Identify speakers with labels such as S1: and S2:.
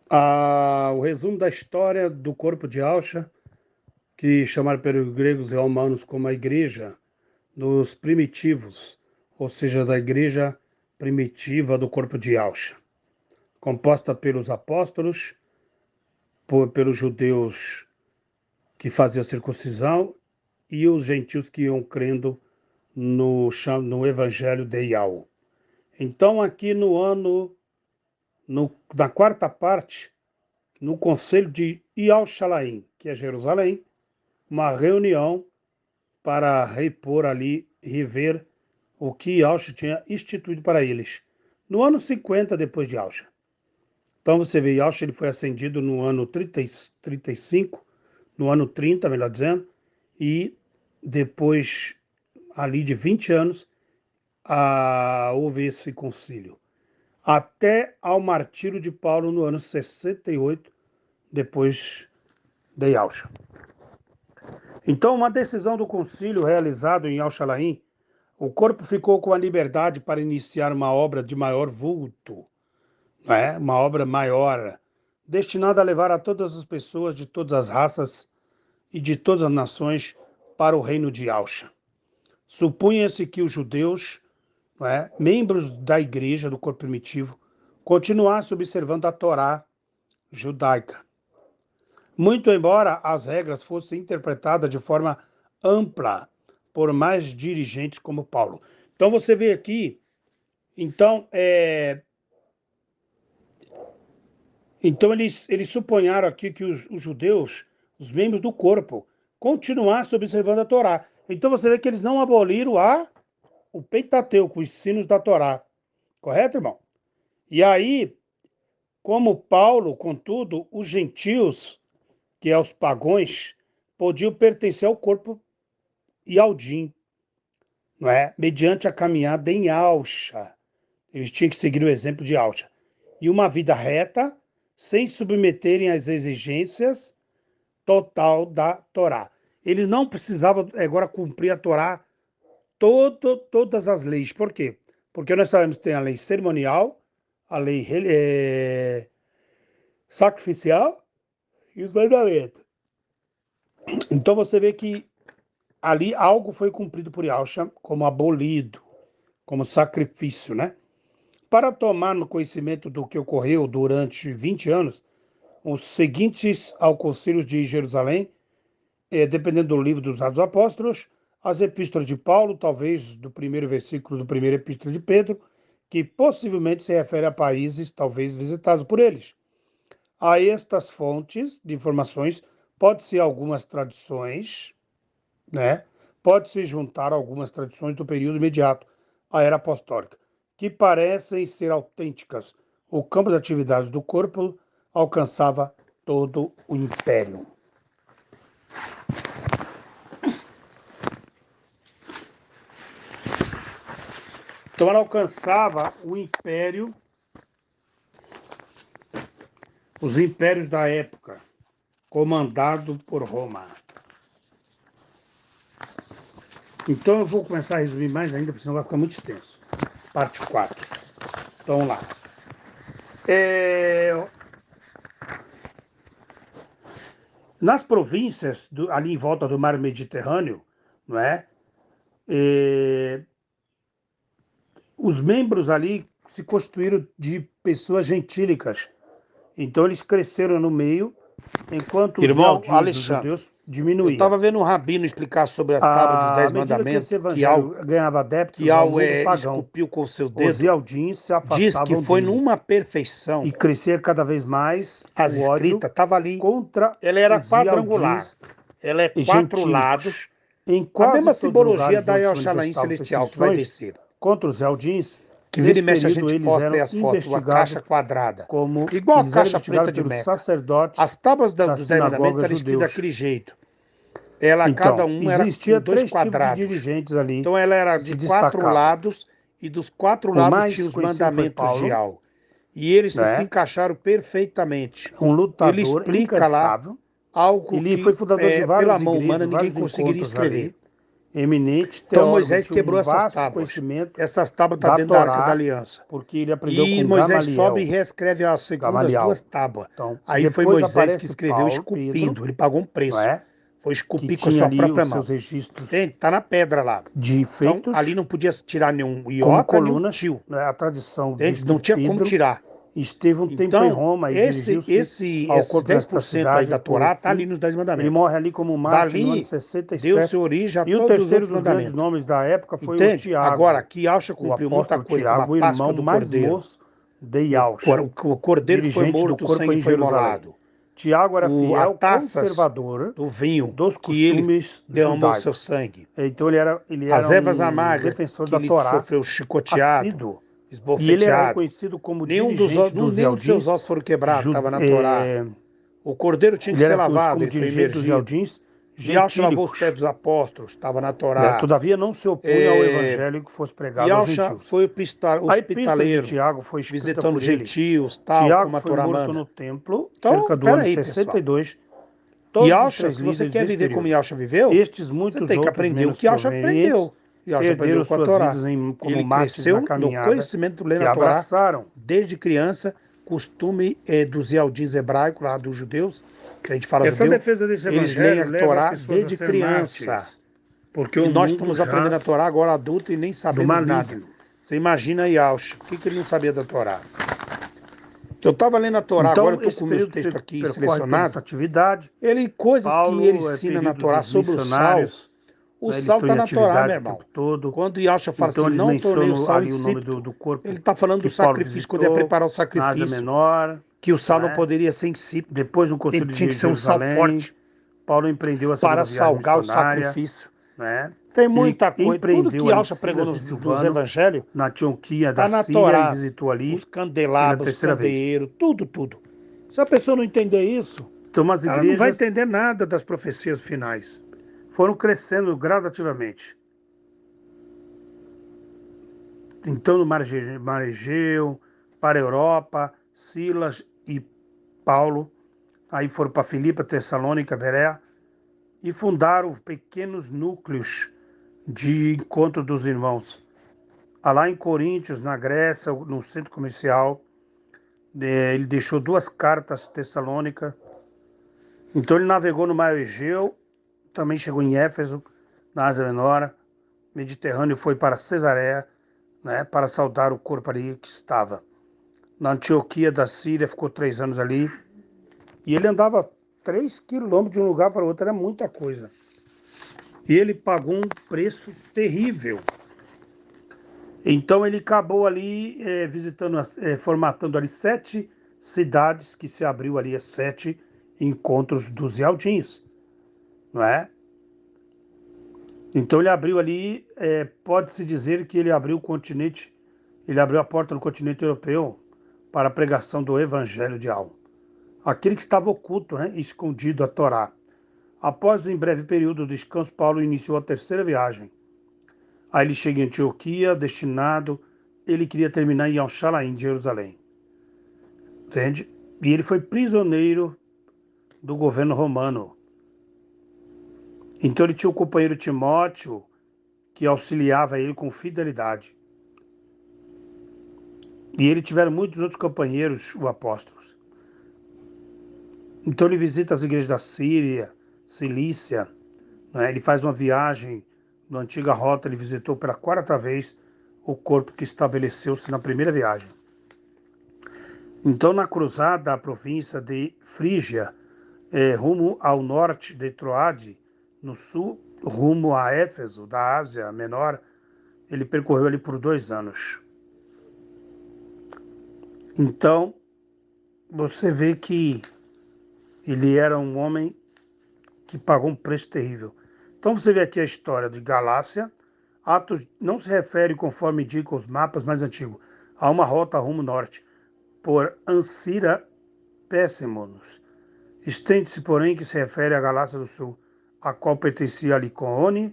S1: O resumo da história do corpo de Alcha, que chamaram pelos gregos e romanos como a igreja dos primitivos, ou seja, da igreja primitiva do corpo de Alcha, composta pelos apóstolos, pelos judeus que faziam circuncisão e os gentios que iam crendo no evangelho de Yahweh. Então, aqui na quarta parte, no conselho de Yal-Shalaim, que é Jerusalém, uma reunião para repor ali, rever o que Yalcha tinha instituído para eles, no ano 50 depois de Yalcha. Então você vê, Yalcha ele foi ascendido no ano 35, no ano 30, melhor dizendo, e depois ali de 20 anos houve esse concílio, até ao martírio de Paulo no ano 68, depois de Yalcha. Então, uma decisão do concílio realizado em Al-Shalaim, o corpo ficou com a liberdade para iniciar uma obra de maior vulto, uma obra maior, destinada a levar a todas as pessoas de todas as raças e de todas as nações para o reino de Alcha. Supunha-se que os judeus, membros da igreja do corpo primitivo, continuassem observando a Torá judaica, muito embora as regras fossem interpretadas de forma ampla por mais dirigentes como Paulo. Então você vê aqui, então eles supunharam aqui que os judeus, os membros do corpo, continuassem observando a Torá. Então você vê que eles não aboliram o Pentateuco, os ensinos da Torá. Correto, irmão? E aí, como Paulo, contudo, os gentios, que é os pagões, podiam pertencer ao corpo Yaldim, mediante a caminhada em Alcha. Eles tinham que seguir o exemplo de Alcha. E uma vida reta, sem submeterem às exigências total da Torá. Eles não precisavam agora cumprir a Torá, todas as leis. Por quê? Porque nós sabemos que tem a lei cerimonial, a lei sacrificial e os mandamentos. Então você vê que ali algo foi cumprido por Yalcha como abolido, como sacrifício, né? Para tomar no conhecimento do que ocorreu durante 20 anos, os seguintes ao Concílio de Jerusalém, dependendo do livro dos Atos dos Apóstolos, as epístolas de Paulo, talvez do primeiro versículo do primeiro epístola de Pedro, que possivelmente se refere a países talvez visitados por eles. A estas fontes de informações pode-se algumas tradições, pode-se juntar algumas tradições do período imediato à era apostólica, que parecem ser autênticas. O campo de atividades do corpo alcançava todo o império. Então ela alcançava o império, os impérios da época, comandado por Roma. Então eu vou começar a resumir mais ainda, porque senão vai ficar muito extenso. Parte 4. Então vamos lá. Nas províncias, ali em volta do mar Mediterrâneo, os membros ali se constituíram de pessoas gentílicas. Então eles cresceram no meio, enquanto os Yaldim, os judeus, diminuíam. Eu estava vendo um rabino explicar sobre a tábua dos 10 mandamentos, que evangelho ganhava adeptos, que ao esculpiu com seu dedo, os Yaldim se afastavam diz que foi dele, numa perfeição. E crescia cada vez mais as o ódio escrita, estava ali, contra ela era quadrangular, ela é 4 lados, em a mesma simbologia da Yal-Shalaim celestial que vai descer. Contra os Yaldins, que vira e mexe a gente posta aí as fotos, uma caixa quadrada, como igual a caixa preta de Meca. As tábuas dos 10 mandamentos eram escritas daquele jeito. Ela, então, cada um era com 2 quadrados. De dirigentes ali, então ela era de 4 lados, e dos 4 lados tinha os mandamentos de Yal. E eles se encaixaram perfeitamente. Um lutador ele explica incansável, lá algo ele que foi fundador de várias pela mão humana ninguém conseguiria escrever. Ali, eminente
S2: Então
S1: teólogo,
S2: Moisés
S1: tinha um
S2: quebrou essas
S1: vasto
S2: tábuas.
S1: conhecimento
S2: Essas tábuas estão
S1: da
S2: dentro da Arca da
S1: Torá,
S2: Aliança.
S1: porque ele aprendeu
S2: E
S1: com
S2: Moisés sobe e
S1: Gamaliel.
S2: reescreve as segundas duas tábuas.
S1: Então,
S2: Aí foi
S1: depois
S2: Moisés que
S1: aparece
S2: escreveu
S1: Paulo, Pedro,
S2: esculpindo. Ele pagou um
S1: não
S2: preço.
S1: é?
S2: Foi
S1: Que
S2: esculpir com a
S1: tinha
S2: sua
S1: ali
S2: própria
S1: os
S2: mão.
S1: seus registros
S2: Tem, tá na pedra lá.
S1: de
S2: Então,
S1: feitos
S2: ali não podia tirar nenhum
S1: como
S2: iota, nenhum
S1: colunas,
S2: tio.
S1: né? A tradição diz que
S2: Não tinha como
S1: Pedro
S2: tirar.
S1: esteve um tempo em
S2: Então,
S1: Roma e dirigiu-se ao
S2: esses
S1: corpo desta
S2: 10% aí
S1: cidade.
S2: da
S1: Por
S2: Torá tá ali
S1: fim,
S2: nos 10
S1: ele
S2: mandamentos.
S1: morre ali como Marte no ano
S2: Dali, deu-se
S1: 67.
S2: origem a
S1: E o
S2: todos os
S1: terceiro
S2: outros
S1: dos grandes
S2: mandamentos.
S1: nomes da época foi o
S2: Entende? Agora,
S1: Tiago,
S2: que Yahshua
S1: o
S2: cumpriu muita
S1: apóstolo
S2: coisa, como a
S1: Tiago, o
S2: Páscoa
S1: irmão
S2: do
S1: mais
S2: Cordeiro.
S1: moço de Yahshua,
S2: O cordeiro que foi
S1: dirigente do
S2: morto, o
S1: corpo
S2: sangue
S1: em
S2: foi
S1: Jerusalém.
S2: imolado.
S1: Tiago era
S2: A
S1: fiel,
S2: taças
S1: conservador
S2: do vinho
S1: dos
S2: que ele
S1: costumes
S2: derramou o seu
S1: judaicos.
S2: sangue.
S1: Então ele
S2: As
S1: era
S2: ervas
S1: um
S2: amargas
S1: defensor
S2: que
S1: da
S2: ele
S1: Torá,
S2: sofreu chicoteado,
S1: assíduo, e ele era
S2: esbofeteado.
S1: reconhecido como dirigente dos
S2: Nenhum dos seus
S1: Eldins.
S2: ossos foram quebrados, estava na Torá. O cordeiro tinha que
S1: Ele
S2: ser
S1: era reconhecido
S2: lavado,
S1: como
S2: ele foi
S1: dirigente dos
S2: imergido.
S1: Eldins
S2: Yahshua lavou os pés
S1: gentílicos.
S2: dos apóstolos, estava na Torá.
S1: Todavia não se opunha ao evangelho que fosse pregado aos
S2: Yahshua
S1: gentios.
S2: foi
S1: A epístola de
S2: hospitaleiro,
S1: Tiago foi escrita
S2: visitando
S1: por ele.
S2: gentios, tal,
S1: Tiago
S2: como a
S1: foi
S2: Torá
S1: morto
S2: manda.
S1: no templo,
S2: Então,
S1: cerca do ano
S2: peraí, pessoal.
S1: 62. Todos os
S2: Yahshua,
S1: três
S2: se você
S1: líderes
S2: quer
S1: desse
S2: viver como
S1: período,
S2: Yahshua viveu,
S1: estes
S2: você
S1: muitos
S2: tem que
S1: outros
S2: aprender o
S1: menos
S2: que Yahshua
S1: provenientes,
S2: aprendeu. Yahshua aprendeu
S1: perderam
S2: com a
S1: suas
S2: Torá.
S1: vidas como
S2: Ele
S1: mártires na
S2: cresceu no
S1: caminhada,
S2: conhecimento do lei
S1: que
S2: na Torá,
S1: abraçaram
S2: desde criança, costume dos Eldins hebraicos, lá dos judeus, que a gente fala
S1: essa
S2: judeu,
S1: defesa desse
S2: eles leem
S1: evangelho
S2: a
S1: leva as
S2: Torá
S1: pessoas a
S2: desde
S1: ser
S2: criança.
S1: mártires, porque
S2: E
S1: o
S2: nós
S1: mundo
S2: estamos aprendendo a
S1: jaz
S2: Torá agora adulto e nem
S1: do
S2: sabemos nada.
S1: maligno.
S2: Você imagina Yahshua, o que ele não sabia da Torá? Eu estava lendo a Torá, agora eu
S1: Então,
S2: estou
S1: esse
S2: com meus
S1: período
S2: textos aqui
S1: percorre toda essa
S2: selecionados.
S1: atividade.
S2: Coisas que ele
S1: Paulo é
S2: ensina na
S1: período
S2: Torá
S1: dos
S2: sobre o sal.
S1: missionários,
S2: O
S1: né? Eles
S2: sal
S1: estão
S2: está
S1: em
S2: na Torá, meu
S1: atividade o
S2: irmão.
S1: tempo todo.
S2: Quando Yahshua fala
S1: Então
S2: assim,
S1: eles
S2: não tornei o
S1: mencionam
S2: sal
S1: ali o nome
S2: insípido,
S1: do corpo
S2: ele está falando
S1: que
S2: do
S1: Paulo
S2: sacrifício, quando ia
S1: visitou
S2: preparar o
S1: na Ásia
S2: sacrifício,
S1: Menor,
S2: que o sal não
S1: né?
S2: poderia ser insípido,
S1: Depois do
S2: ele
S1: Concílio
S2: tinha
S1: de
S2: que ser um sal
S1: Jerusalém,
S2: forte
S1: Paulo empreendeu a
S2: para
S1: segunda viagem
S2: salgar o
S1: missionária,
S2: sacrifício.
S1: né?
S2: Tem
S1: E
S2: muita coisa, tudo que
S1: empreendeu ali
S2: Yahshua pregou
S1: Silas e
S2: dos
S1: Silvano
S2: evangelhos,
S1: na Antioquia da
S2: está na
S1: Síria e
S2: Torá.
S1: visitou
S2: Os
S1: ali pela
S2: candelabros, os
S1: terceira vez.
S2: candeeiros, tudo. Se a pessoa não entender isso,
S1: Então as
S2: ela não vai
S1: igrejas
S2: entender nada das profecias finais.
S1: foram crescendo gradativamente. Então no Mar Egeu, para a Europa, Silas e Paulo, aí foram para Filipe, Tessalônica, Berea, e fundaram pequenos núcleos de encontro dos irmãos. Lá em Coríntios, na Grécia, no centro comercial, ele deixou 2 cartas Tessalônica. Então ele navegou no Mar Egeu, também chegou em Éfeso, na Ásia Menor, Mediterrâneo, foi para Cesareia, né, para saudar o corpo ali que estava. Na Antioquia da Síria, ficou 3 anos ali. E ele andava 3 quilômetros de um lugar para o outro, era muita coisa. E ele pagou um preço terrível. Então ele acabou ali visitando, formatando ali 7 cidades, que se abriu ali 7 encontros dos Eldins, não é? Então ele abriu ali, pode-se dizer que ele abriu a porta do continente europeu para a pregação do Evangelho de alma. Aquele que estava oculto, né, escondido, a Torá. Após um breve período de descanso, Paulo iniciou a terceira viagem. Aí ele chega em Antioquia, ele queria terminar em Al-Shalaim, de Jerusalém. Entende? E ele foi prisioneiro do governo romano. Então ele tinha o companheiro Timóteo, que auxiliava ele com fidelidade. E ele tiveram muitos outros companheiros, os apóstolos. Então ele visita as igrejas da Síria, Cilícia, né? Ele faz uma viagem na antiga rota, ele visitou pela 4ª vez o corpo que estabeleceu-se na primeira viagem. Então, na cruzada à província de Frígia, rumo ao norte de Troade, no sul, rumo a Éfeso, da Ásia Menor, ele percorreu ali por 2 anos. Então, você vê que ele era um homem que pagou um preço terrível. Então você vê aqui a história de Galácia. Atos não se refere, conforme indicam os mapas mais antigos, a uma rota rumo norte, por Ancira Péssimos. Estende-se, porém, que se refere à Galácia do Sul, a qual pertencia a Licaônia,